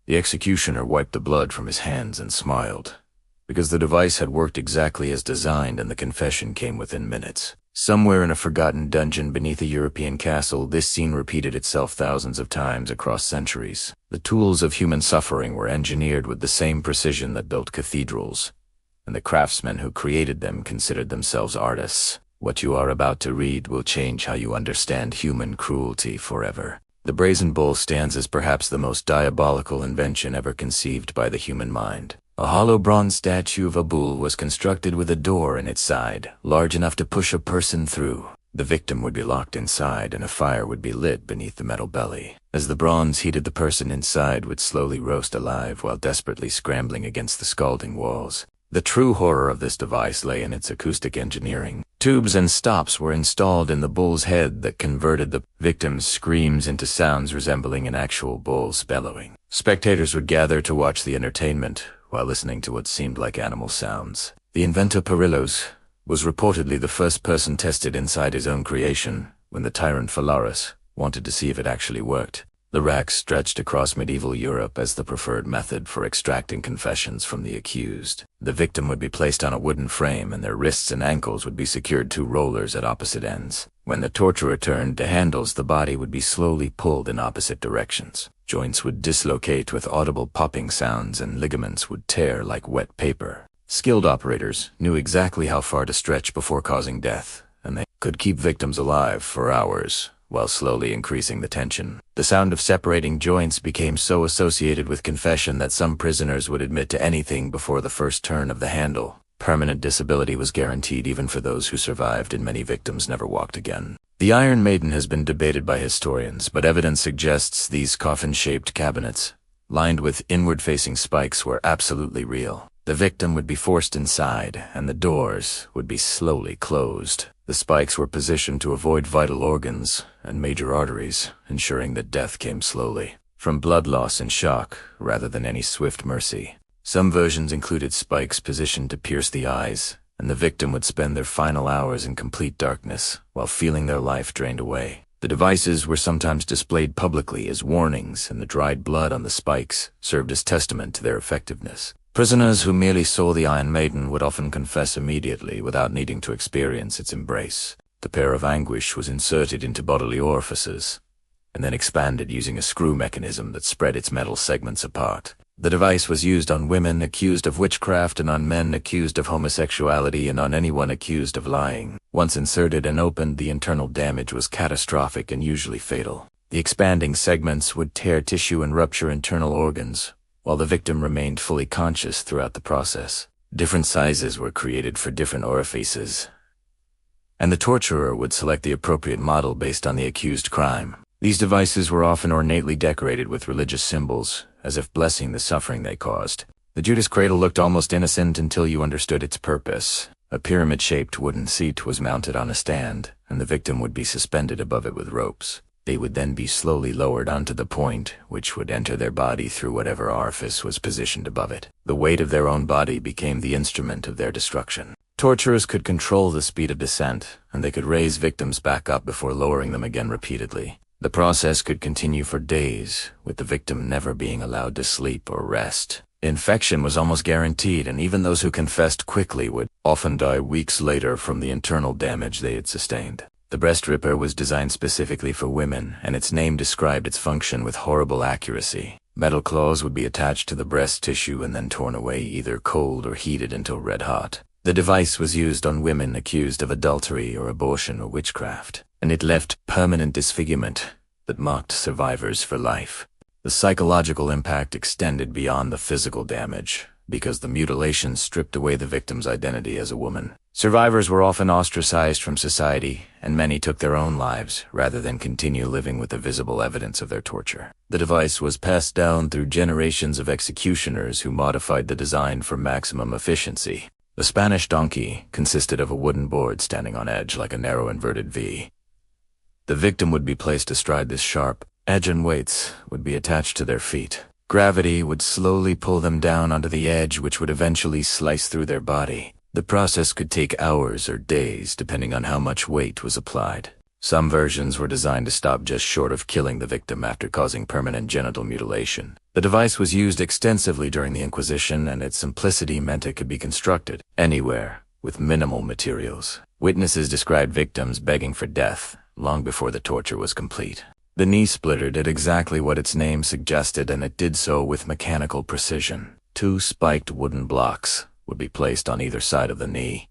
The executioner wiped the blood from his hands and smiled, because the device had worked exactly as designed and the confession came within minutes. Somewhere in a forgotten dungeon beneath a European castle, this scene repeated itself thousands of times across centuries. The tools of human suffering were engineered with the same precision that built cathedrals, and the craftsmen who created them considered themselves artists. What you are about to read will change how you understand human cruelty forever. The brazen bull stands as perhaps the most diabolical invention ever conceived by the human mind. A hollow bronze statue of a bull was constructed with a door in its side, large enough to push a person through. The victim would be locked inside and a fire would be lit beneath the metal belly. As the bronze heated, the person inside would slowly roast alive while desperately scrambling against the scalding walls. The true horror of this device lay in its acoustic engineering. Tubes and stops were installed in the bull's head that converted the victim's screams into sounds resembling an actual bull's bellowing. Spectators would gather to watch the entertainment while listening to what seemed like animal sounds. The inventor Perillos was reportedly the first person tested inside his own creation when the tyrant Phalaris wanted to see if it actually worked. The rack stretched across medieval Europe as the preferred method for extracting confessions from the accused. The victim would be placed on a wooden frame and their wrists and ankles would be secured to rollers at opposite ends. When the torturer turned the handles, the body would be slowly pulled in opposite directions. Joints would dislocate with audible popping sounds and ligaments would tear like wet paper. Skilled operators knew exactly how far to stretch before causing death, and they could keep victims alive for hours while slowly increasing the tension. The sound of separating joints became so associated with confession that some prisoners would admit to anything before the first turn of the handle. Permanent disability was guaranteed even for those who survived, and many victims never walked again. The Iron Maiden has been debated by historians, but evidence suggests these coffin-shaped cabinets, lined with inward-facing spikes, were absolutely real. The victim would be forced inside, and the doors would be slowly closed. The spikes were positioned to avoid vital organs and major arteries, ensuring that death came slowly, from blood loss and shock rather than any swift mercy. Some versions included spikes positioned to pierce the eyes, and the victim would spend their final hours in complete darkness while feeling their life drained away. The devices were sometimes displayed publicly as warnings, and the dried blood on the spikes served as testament to their effectiveness. Prisoners who merely saw the Iron Maiden would often confess immediately without needing to experience its embrace. The pair of anguish was inserted into bodily orifices, and then expanded using a screw mechanism that spread its metal segments apart. The device was used on women accused of witchcraft and on men accused of homosexuality and on anyone accused of lying. Once inserted and opened, the internal damage was catastrophic and usually fatal. The expanding segments would tear tissue and rupture internal organs, while the victim remained fully conscious throughout the process. Different sizes were created for different orifices, and the torturer would select the appropriate model based on the accused crime. These devices were often ornately decorated with religious symbols, as if blessing the suffering they caused. The Judas cradle looked almost innocent until you understood its purpose. A pyramid-shaped wooden seat was mounted on a stand, and the victim would be suspended above it with ropes. They would then be slowly lowered onto the point, which would enter their body through whatever orifice was positioned above it. The weight of their own body became the instrument of their destruction. Torturers could control the speed of descent, and they could raise victims back up before lowering them again repeatedly. The process could continue for days, with the victim never being allowed to sleep or rest. Infection was almost guaranteed, and even those who confessed quickly would often die weeks later from the internal damage they had sustained. The breast ripper was designed specifically for women, and its name described its function with horrible accuracy. Metal claws would be attached to the breast tissue and then torn away, either cold or heated until red hot. The device was used on women accused of adultery or abortion or witchcraft, and it left permanent disfigurement that marked survivors for life. The psychological impact extended beyond the physical damage, because the mutilation stripped away the victim's identity as a woman. Survivors were often ostracized from society, and many took their own lives rather than continue living with the visible evidence of their torture. The device was passed down through generations of executioners who modified the design for maximum efficiency. The Spanish donkey consisted of a wooden board standing on edge like a narrow inverted V. The victim would be placed astride this sharp edge, and weights would be attached to their feet. Gravity would slowly pull them down onto the edge, which would eventually slice through their body. The process could take hours or days, depending on how much weight was applied. Some versions were designed to stop just short of killing the victim after causing permanent genital mutilation. The device was used extensively during the Inquisition, and its simplicity meant it could be constructed anywhere with minimal materials. Witnesses described victims begging for death long before the torture was complete. The knee splitter did exactly what its name suggested, and it did so with mechanical precision. 2 spiked wooden blocks would be placed on either side of the knee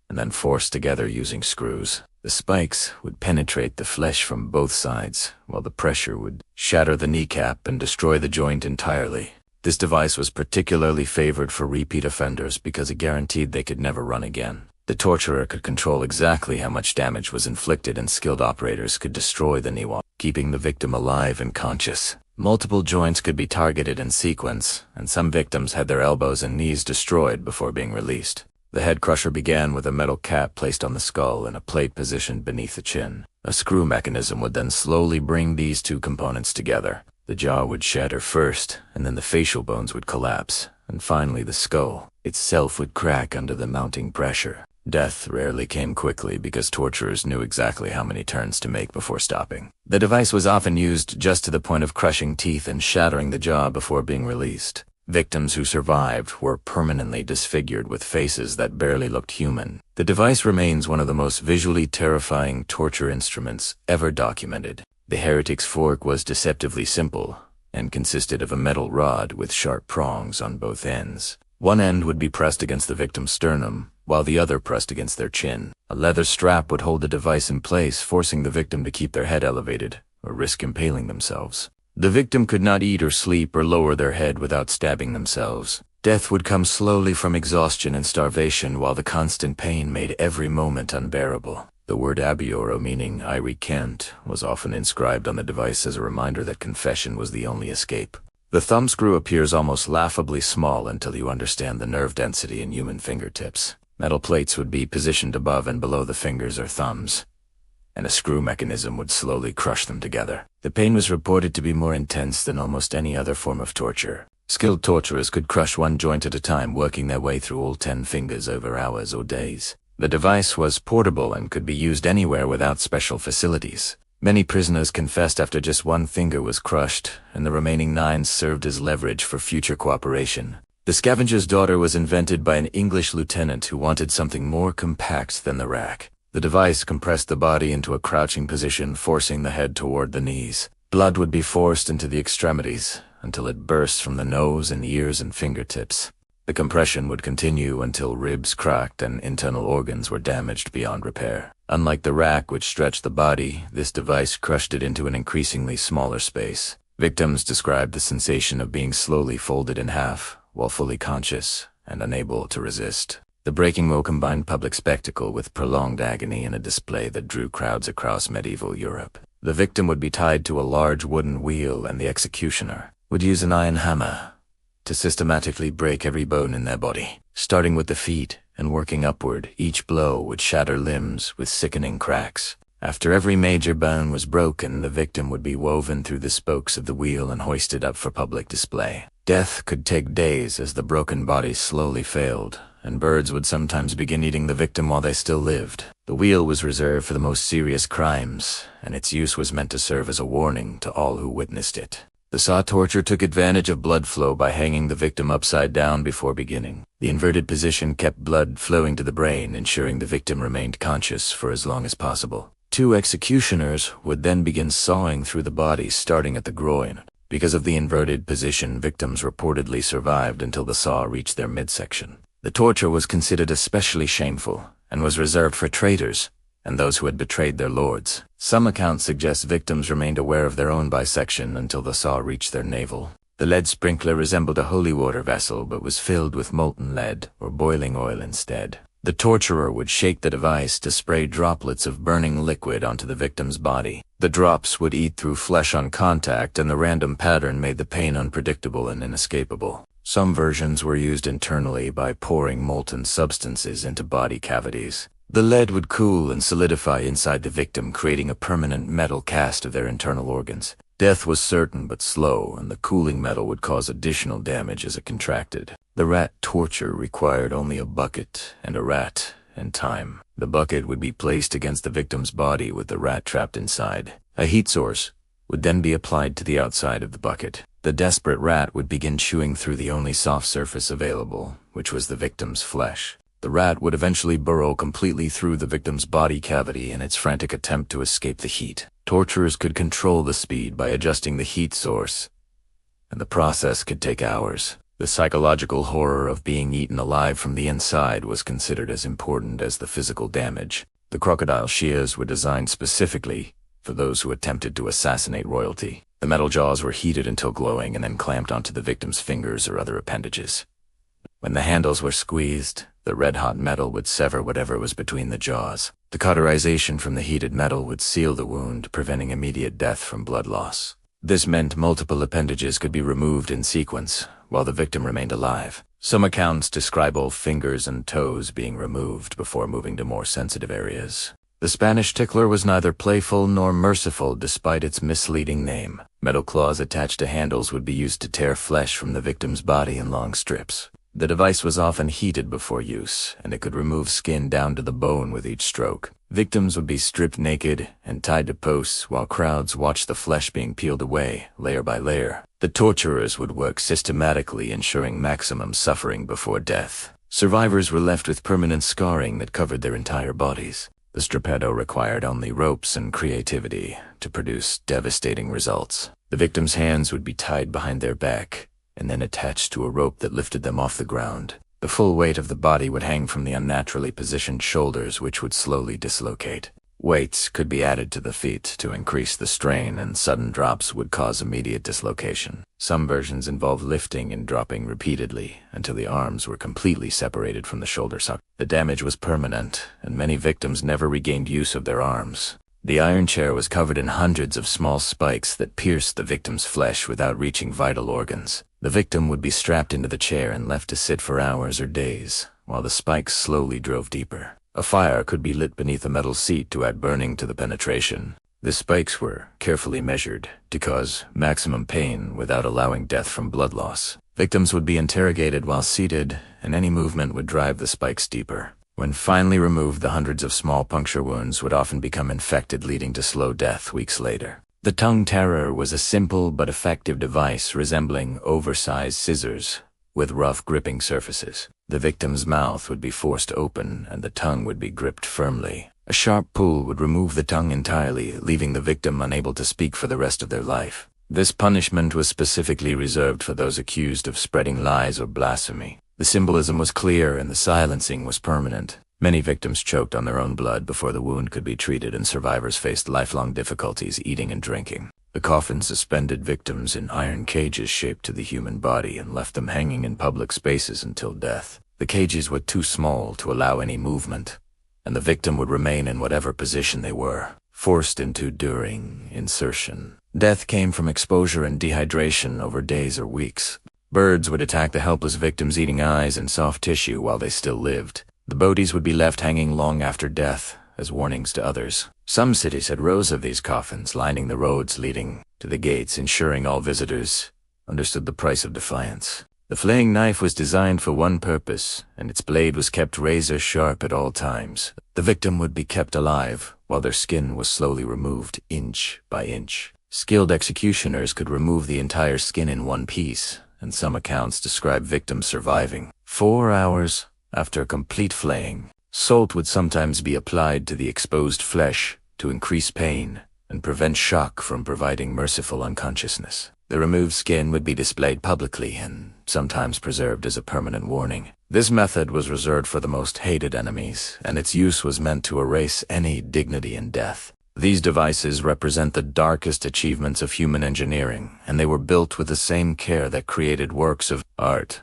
and then forced together using screws. The spikes would penetrate the flesh from both sides, while the pressure would shatter the kneecap and destroy the joint entirely. This device was particularly favored for repeat offenders because it guaranteed they could never run again. The torturer could control exactly how much damage was inflicted, and skilled operators could destroy the knee while keeping the victim alive and conscious. Multiple joints could be targeted in sequence, and some victims had their elbows and knees destroyed before being released. The head crusher began with a metal cap placed on the skull and a plate positioned beneath the chin. A screw mechanism would then slowly bring these 2 components together. The jaw would shatter first, and then the facial bones would collapse, and finally the skull itself would crack under the mounting pressure. Death rarely came quickly because torturers knew exactly how many turns to make before stopping. The device was often used just to the point of crushing teeth and shattering the jaw before being released. Victims who survived were permanently disfigured with faces that barely looked human. The device remains one of the most visually terrifying torture instruments ever documented. The heretic's fork was deceptively simple and consisted of a metal rod with sharp prongs on both ends. One end would be pressed against the victim's sternum, while the other pressed against their chin. A leather strap would hold the device in place, forcing the victim to keep their head elevated or risk impaling themselves. The victim could not eat or sleep or lower their head without stabbing themselves. Death would come slowly from exhaustion and starvation, while the constant pain made every moment unbearable. The word abioro, meaning I recant, was often inscribed on the device as a reminder that confession was the only escape. The thumb screw appears almost laughably small until you understand the nerve density in human fingertips. Metal plates would be positioned above and below the fingers or thumbs, and a screw mechanism would slowly crush them together. The pain was reported to be more intense than almost any other form of torture. Skilled torturers could crush 1 joint at a time, working their way through all 10 fingers over hours or days. The device was portable and could be used anywhere without special facilities. Many prisoners confessed after just 1 finger was crushed, and the remaining 9 served as leverage for future cooperation. The scavenger's daughter was invented by an English lieutenant who wanted something more compact than the rack. The device compressed the body into a crouching position, forcing the head toward the knees. Blood would be forced into the extremities until it burst from the nose and ears and fingertips. The compression would continue until ribs cracked and internal organs were damaged beyond repair. Unlike the rack, which stretched the body, this device crushed it into an increasingly smaller space. Victims described the sensation of being slowly folded in half while fully conscious and unable to resist. The breaking will combined public spectacle with prolonged agony in a display that drew crowds across medieval Europe. The victim would be tied to a large wooden wheel, and the executioner would use an iron hammer to systematically break every bone in their body. Starting with the feet and working upward, each blow would shatter limbs with sickening cracks. After every major bone was broken, the victim would be woven through the spokes of the wheel and hoisted up for public display. Death could take days as the broken body slowly failed, and birds would sometimes begin eating the victim while they still lived. The wheel was reserved for the most serious crimes, and its use was meant to serve as a warning to all who witnessed it. The saw torture took advantage of blood flow by hanging the victim upside down before beginning. The inverted position kept blood flowing to the brain, ensuring the victim remained conscious for as long as possible. 2 executioners would then begin sawing through the body, starting at the groin. Because of the inverted position, victims reportedly survived until the saw reached their midsection. The torture was considered especially shameful and was reserved for traitors and those who had betrayed their lords. Some accounts suggest victims remained aware of their own bisection until the saw reached their navel. The lead sprinkler resembled a holy water vessel but was filled with molten lead or boiling oil instead. The torturer would shake the device to spray droplets of burning liquid onto the victim's body. The drops would eat through flesh on contact, and the random pattern made the pain unpredictable and inescapable. Some versions were used internally by pouring molten substances into body cavities. The lead would cool and solidify inside the victim, creating a permanent metal cast of their internal organs. Death was certain but slow, and the cooling metal would cause additional damage as it contracted. The rat torture required only a bucket and a rat, and time. The bucket would be placed against the victim's body with the rat trapped inside. A heat source would then be applied to the outside of the bucket. The desperate rat would begin chewing through the only soft surface available, which was the victim's flesh. The rat would eventually burrow completely through the victim's body cavity in its frantic attempt to escape the heat. Torturers could control the speed by adjusting the heat source, and the process could take hours. The psychological horror of being eaten alive from the inside was considered as important as the physical damage. The crocodile shears were designed specifically for those who attempted to assassinate royalty. The metal jaws were heated until glowing and then clamped onto the victim's fingers or other appendages. When the handles were squeezed, the red-hot metal would sever whatever was between the jaws. The cauterization from the heated metal would seal the wound, preventing immediate death from blood loss. This meant multiple appendages could be removed in sequence, while the victim remained alive. Some accounts describe all fingers and toes being removed before moving to more sensitive areas. The Spanish tickler was neither playful nor merciful despite its misleading name. Metal claws attached to handles would be used to tear flesh from the victim's body in long strips. The device was often heated before use, and it could remove skin down to the bone with each stroke. Victims would be stripped naked and tied to posts while crowds watched the flesh being peeled away, layer by layer. The torturers would work systematically, ensuring maximum suffering before death. Survivors were left with permanent scarring that covered their entire bodies. The strapado required only ropes and creativity to produce devastating results. The victim's hands would be tied behind their back and then attached to a rope that lifted them off the ground. The full weight of the body would hang from the unnaturally positioned shoulders, which would slowly dislocate. Weights could be added to the feet to increase the strain, and sudden drops would cause immediate dislocation. Some versions involved lifting and dropping repeatedly until the arms were completely separated from the shoulder socket. The damage was permanent, and many victims never regained use of their arms. The iron chair was covered in hundreds of small spikes that pierced the victim's flesh without reaching vital organs. The victim would be strapped into the chair and left to sit for hours or days, while the spikes slowly drove deeper. A fire could be lit beneath a metal seat to add burning to the penetration. The spikes were carefully measured to cause maximum pain without allowing death from blood loss. Victims would be interrogated while seated, and any movement would drive the spikes deeper. When finally removed, the hundreds of small puncture wounds would often become infected, leading to slow death weeks later. The tongue terror was a simple but effective device resembling oversized scissors with rough gripping surfaces. The victim's mouth would be forced open and the tongue would be gripped firmly. A sharp pull would remove the tongue entirely, leaving the victim unable to speak for the rest of their life. This punishment was specifically reserved for those accused of spreading lies or blasphemy. The symbolism was clear and the silencing was permanent. Many victims choked on their own blood before the wound could be treated, and survivors faced lifelong difficulties eating and drinking. The coffin suspended victims in iron cages shaped to the human body and left them hanging in public spaces until death. The cages were too small to allow any movement, and the victim would remain in whatever position they were, forced into during insertion. Death came from exposure and dehydration over days or weeks. Birds would attack the helpless victims, eating eyes and soft tissue while they still lived. The bodies would be left hanging long after death as warnings to others. Some cities had rows of these coffins lining the roads leading to the gates, ensuring all visitors understood the price of defiance. The flaying knife was designed for one purpose, and its blade was kept razor sharp at all times. The victim would be kept alive while their skin was slowly removed inch by inch. Skilled executioners could remove the entire skin in one piece, and some accounts describe victims surviving 4 hours after complete flaying. Salt would sometimes be applied to the exposed flesh to increase pain and prevent shock from providing merciful unconsciousness. The removed skin would be displayed publicly and sometimes preserved as a permanent warning. This method was reserved for the most hated enemies, and its use was meant to erase any dignity in death. These devices represent the darkest achievements of human engineering, and they were built with the same care that created works of art.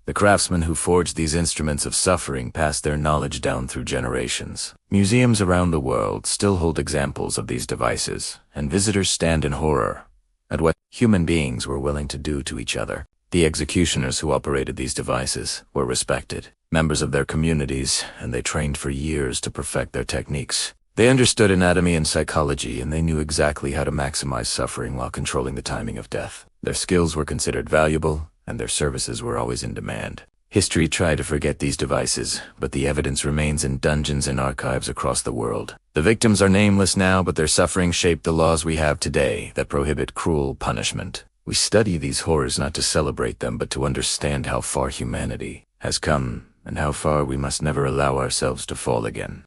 The craftsmen who forged these instruments of suffering passed their knowledge down through generations. Museums around the world still hold examples of these devices, and visitors stand in horror at what human beings were willing to do to each other. The executioners who operated these devices were respected, members of their communities, and they trained for years to perfect their techniques. They understood anatomy and psychology, and they knew exactly how to maximize suffering while controlling the timing of death. Their skills were considered valuable, and their services were always in demand. History tried to forget these devices, but the evidence remains in dungeons and archives across the world. The victims are nameless now, but their suffering shaped the laws we have today that prohibit cruel punishment. We study these horrors not to celebrate them, but to understand how far humanity has come and how far we must never allow ourselves to fall again.